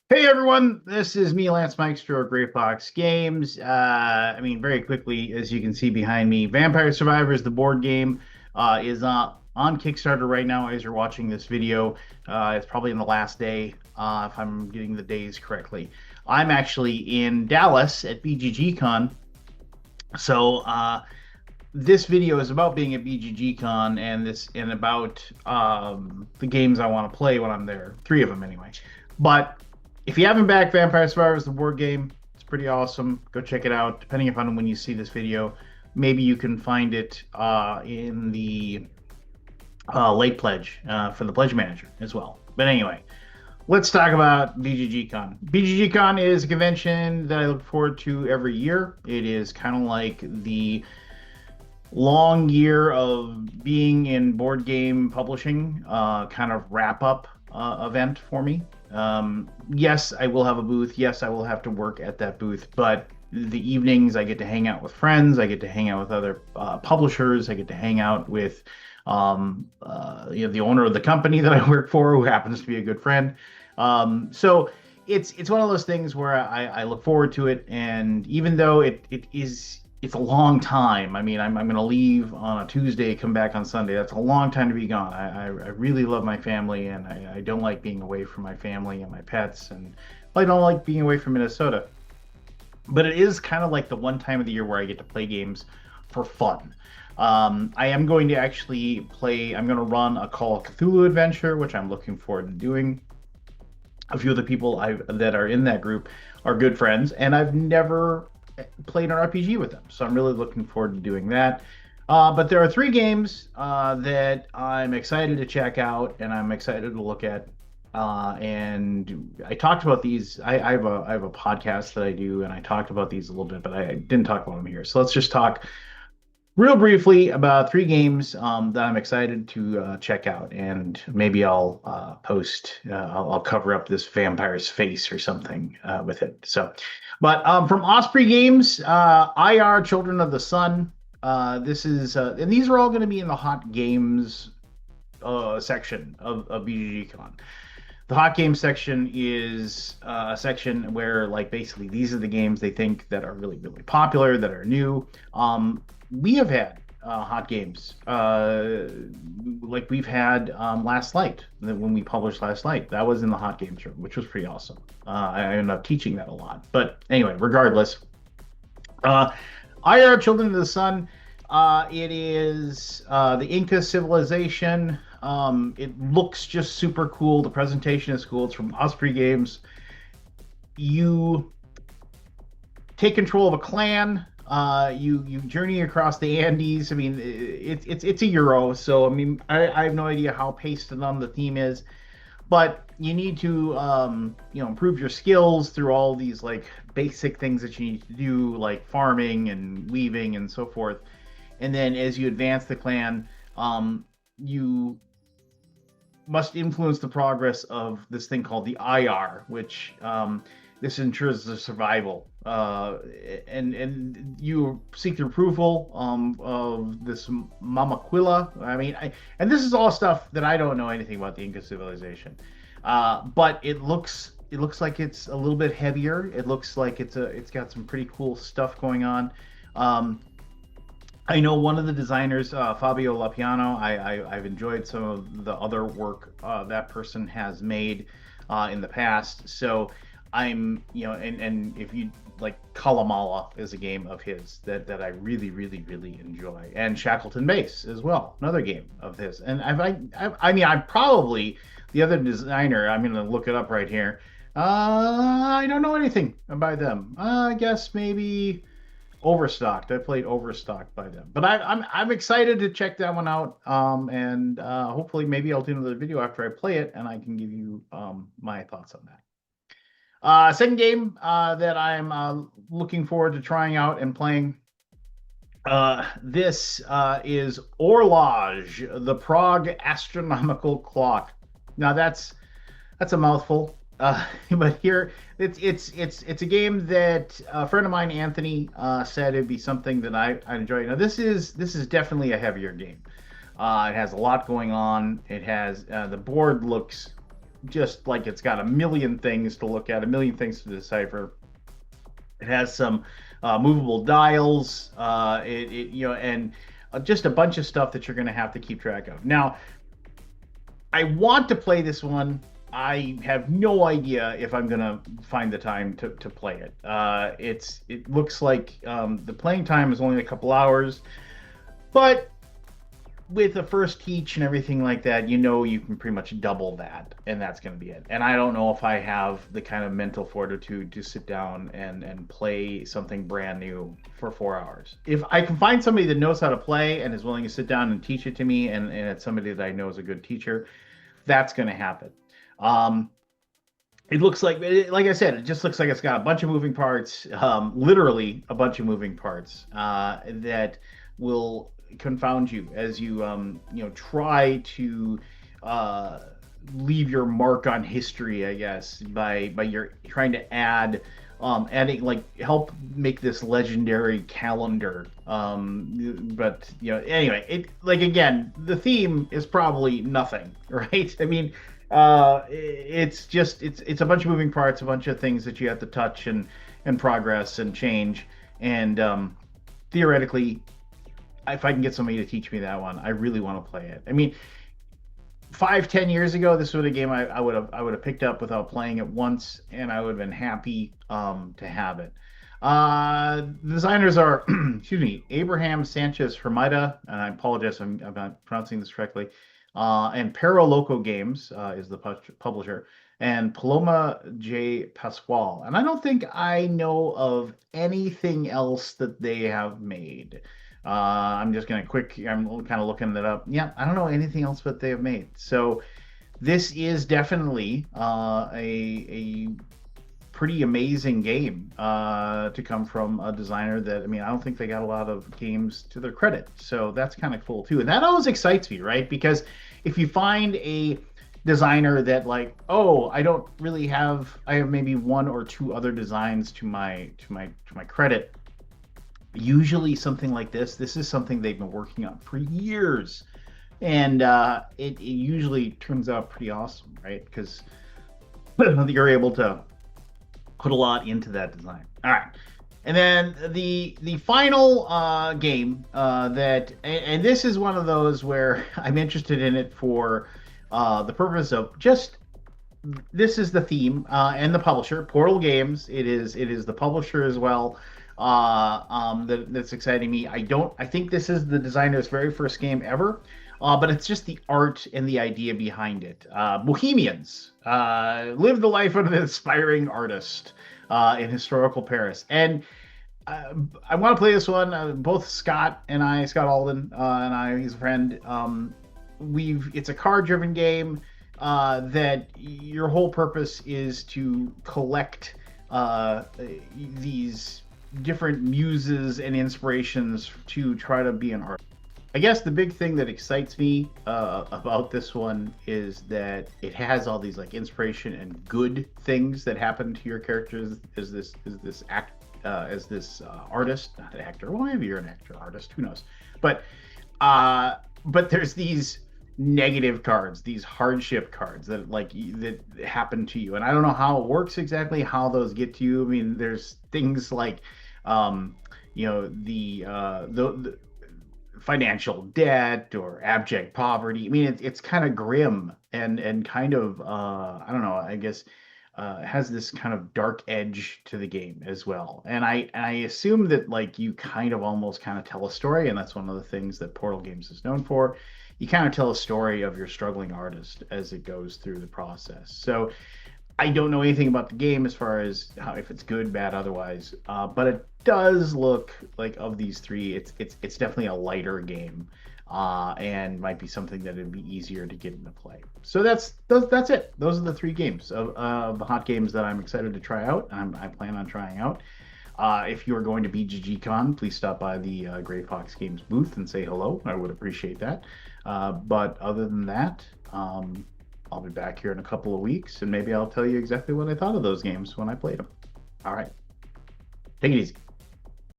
Hey everyone, this is me, Lance Maestro of Great Fox Games. Very quickly, as you can see behind me, Vampire Survivors, the board game, is on Kickstarter right now as you're watching this video. It's probably in the last day, if I'm getting the days correctly. I'm actually in Dallas at BGGCON, so this video is about being at BGGCon and about the games I want to play when I'm there. Three of them anyway. But if you haven't backed Vampire Survivors, the board game, it's pretty awesome. Go check it out. Depending upon when you see this video, maybe you can find it in the late pledge for the pledge manager as well. But anyway, let's talk about BGGCon. BGGCon is a convention that I look forward to every year. It is kind of like the long year of being in board game publishing kind of wrap up event for me. Yes, I will have a booth. Yes, I will have to work at that booth, but the evenings I get to hang out with friends. I get to hang out with other publishers. I get to hang out with the owner of the company that I work for, who happens to be a good friend. So it's one of those things where I look forward to it, and even though it's a long time. I mean, I'm going to leave on a Tuesday, come back on Sunday. That's a long time to be gone. I really love my family, and I don't like being away from my family and my pets, and I don't like being away from Minnesota. But it is kind of like the one time of the year where I get to play games for fun. I am going to actually play, I'm going to run a Call of Cthulhu adventure, which I'm looking forward to doing. A few of the people that are in that group are good friends, and I've never played an RPG with them. So I'm really looking forward to doing that. But there are three games that I'm excited to check out and I'm excited to look at. And I talked about these. I have a podcast that I do, and I talked about these a little bit, but I didn't talk about them here. So let's just talk real briefly about three games that I'm excited to check out, and maybe I'll post. I'll cover up this vampire's face or something with it. So, but from Osprey Games, IR Children of the Sun. This is and these are all going to be in the hot games section of BGGCon. The hot games section is a section where, like, basically these are the games they think that are really, really popular, that are new. We have had hot games, like we've had Last Light, when we published Last Light. That was in the hot games room, which was pretty awesome. I ended up teaching that a lot. But anyway, regardless, IR Children of the Sun, it is the Inca civilization. It looks just super cool. The presentation is cool. It's from Osprey Games. You take control of a clan. You journey across the Andes. I mean, it's a Euro, so I mean, I have no idea how pasted on the theme is, but you need to improve your skills through all these like basic things that you need to do, like farming and weaving and so forth. And then as you advance the clan, you must influence the progress of this thing called the IR, which this ensures the survival. And you seek the approval of this Mamaquilla. And this is all stuff that I don't know anything about the Inca civilization, but it looks like it's a little bit heavier. It looks like it's got some pretty cool stuff going on. I know one of the designers, Fabio Lapiano. I've enjoyed some of the other work that person has made in the past. So and if you like, Kalamala is a game of his that I really, really, really enjoy, and Shackleton Base as well, another game of his. And I'm probably the other designer. I'm going to look it up right here. I don't know anything about them. I guess maybe Overstocked. I played Overstocked by them, but I'm excited to check that one out. And hopefully maybe I'll do another video after I play it, and I can give you my thoughts on that. Second game that I'm looking forward to trying out and playing. This is Horloge, the Prague Astronomical Clock. Now that's a mouthful. But here it's a game that a friend of mine, Anthony, said it'd be something that I enjoy. Now this is definitely a heavier game. It has a lot going on. It has the board looks just like it's got a million things to look at, a million things to decipher. It has some movable dials, and just a bunch of stuff that you're going to have to keep track of. Now, I want to play this one. I have no idea if I'm gonna find the time to play it. It looks like the playing time is only a couple hours, but with the first teach and everything like that, you can pretty much double that, and that's going to be it. And I don't know if I have the kind of mental fortitude to sit down and play something brand new for 4 hours. If I can find somebody that knows how to play and is willing to sit down and teach it to me, and it's somebody that I know is a good teacher, that's going to happen. It looks like I said, it just looks like it's got a bunch of moving parts, literally a bunch of moving parts that will confound you as you try to leave your mark on history, I guess, by your trying to adding, like, help make this legendary calendar. But anyway, it, like, again, the theme is probably nothing, right? I mean, it's a bunch of moving parts, a bunch of things that you have to touch and progress and change, and theoretically, if I can get somebody to teach me that one, I really want to play it. I mean, 5-10 years ago, this was a game I would have picked up without playing it once, and I would have been happy to have it. The designers are, excuse me, Abraham Sanchez Hermida, and I apologize if I'm not pronouncing this correctly. And Paraloco Games is the publisher, and Paloma J. Pascual. And I don't think I know of anything else that they have made. I'm just going to I'm kind of looking that up. Yeah, I don't know anything else that they have made. So this is definitely a pretty amazing game to come from a designer that, I mean, I don't think they got a lot of games to their credit. So that's kind of cool too. And that always excites me, right? Because if you find a designer that, like, oh, I have maybe one or two other designs to my credit. Usually something like this is something they've been working on for years, and it usually turns out pretty awesome, right? Because you're able to put a lot into that design. All right, and then the final game and this is one of those where I'm interested in it for the purpose of just, this is the theme and the publisher, Portal Games. It is the publisher as well. That's exciting me. I think this is the designer's very first game ever, but it's just the art and the idea behind it. Bohemians live the life of an aspiring artist in historical Paris, and I want to play this one. Both Scott Alden, and I, he's a friend. It's a card-driven game that your whole purpose is to collect these different muses and inspirations to try to be an artist. I guess the big thing that excites me about this one is that it has all these, like, inspiration and good things that happen to your characters as this artist, not actor. Well, maybe you're an actor, artist, who knows? But there's these negative cards, these hardship cards that happen to you, and I don't know how it works exactly, how those get to you. I mean, there's things like the financial debt or abject poverty. I mean, it's kind of grim and kind of I don't know, I guess has this kind of dark edge to the game as well. And I assume that, like, you kind of almost kind of tell a story, and that's one of the things that Portal Games is known for. You kind of tell a story of your struggling artist as it goes through the process. So I don't know anything about the game as far as if it's good, bad, otherwise, but it does look like, of these three, it's definitely a lighter game, and might be something that would be easier to get into play. So that's it. Those are the three games of the hot games that I'm excited to try out, and I plan on trying out. If you are going to BGGCON, please stop by the Gray Fox Games booth and say hello. I would appreciate that. But other than that, I'll be back here in a couple of weeks, and maybe I'll tell you exactly what I thought of those games when I played them. All right. Take it easy.